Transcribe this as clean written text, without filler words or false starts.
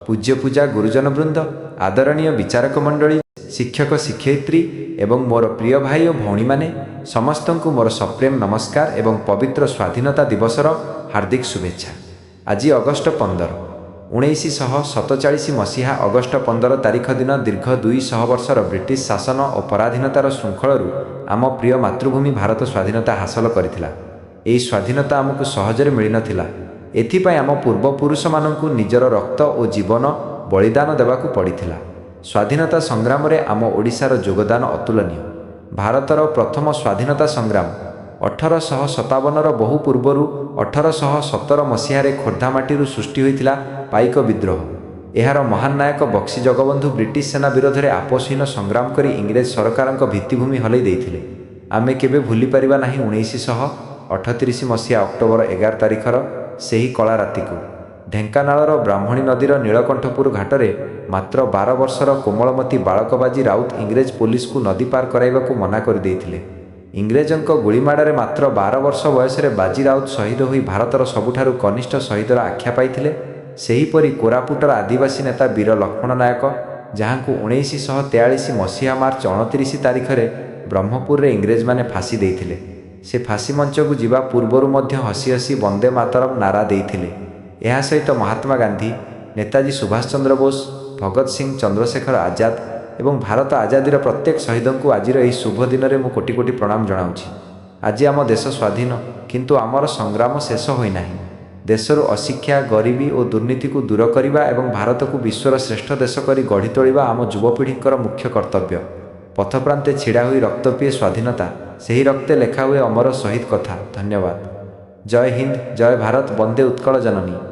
पूज्य पूजा गुरुजन वृंद, आदरणीय विचारक मंडली, शिक्षक शिक्षयित्री एवं मोर प्रिय भाई और भौणी माने समस्तंकु मोर सप्रेम नमस्कार एवं पवित्र स्वाधीनता दिवसर हार्दिक शुभेच्छा। आज अगस्ट 15 1947 मसीहा अगस्ट 15 तारिख दिन दीर्घ 200 वर्षर ब्रिटिश शासन और पराधीनतार श्रृंखलू आम प्रिय मातृभूमि भारत स्वाधीनता हासिल करथिला। एही स्वाधीनता आमको सहजरे मिल नथिला। एथिपाई आम पूर्वपुरुष माननकु निजर रक्त और जीवन बलिदान देवाकू पड़िथिला। स्वाधीनता संग्राम रे आम ओडिशार योगदान अतुलनीय। भारतर प्रथम स्वाधीनता संग्राम 1857 बहु पूर्वरु 1817 मसीह खोर्धामाटी सृष्टि होइतिला पाइक विद्रोह। एहार महान नायक बक्सी जगबंधु ब्रिटिश सेना विरोध में आपसहीन संग्राम करी इंग्रेज सरकारक भित्तिभूमि हलई देइथिले। आमे केबे भूली परिबा नाही 1938 मसीहा अक्टोबर 11 तारिखर सेही कला राति को ढेंकानाळर ब्राह्मणी नदीर नीलकंठपुर घाटरे मात्र 12 वर्षर कोमलमती बालक बाजी राउत इंग्रेज पुलिस को नदी पार कराइबाकू मना कर देइथिले। इंग्रेजंक गुलीमाड़े मात्र 12 वर्ष बयसरे बाजी राउत शहीद होई भारतर सबुठारु कनिष्ठ शहीदर आख्या पाइथिले। सेहीपरि कोरापुटर आदिवासी नेता वीर लक्ष्मण नायक, जहाँकू 1943 मसीहा मार्च 29 तारिख ब्रह्मपुर रे इंग्रेज माने फांसी देइथिले। से फांसी मंच को जीवा पूर्वरु मध्य हसी हसी वंदे मातरम नारा देइथिले। एहा सहित महात्मा गांधी, नेताजी सुभाष चंद्र बोस, भगत सिंह, चंद्रशेखर आजाद एवं भारत आजादीर प्रत्येक शहीदों को आज यही शुभ दिन में कोटि कोटि प्रणाम जनाऊँगी। आज आम देश स्वाधीन, किंतु आमर संग्राम शेष होना। देशर अशिक्षा, गरीबी और दुर्नीति को दूर करने एवं भारत को विश्वर श्रेष्ठ देश कर गढ़ी तोड़ा आम युवपीढ़ीर मुख्य कर्तव्य। पथप्रांते छिड़ा हुई रक्त पिए स्वाधीनता, सही रक्ते लेखा हुए अमर शहीद कथा। धन्यवाद। जय हिंद, जय भारत, वंदे उत्कल जननी।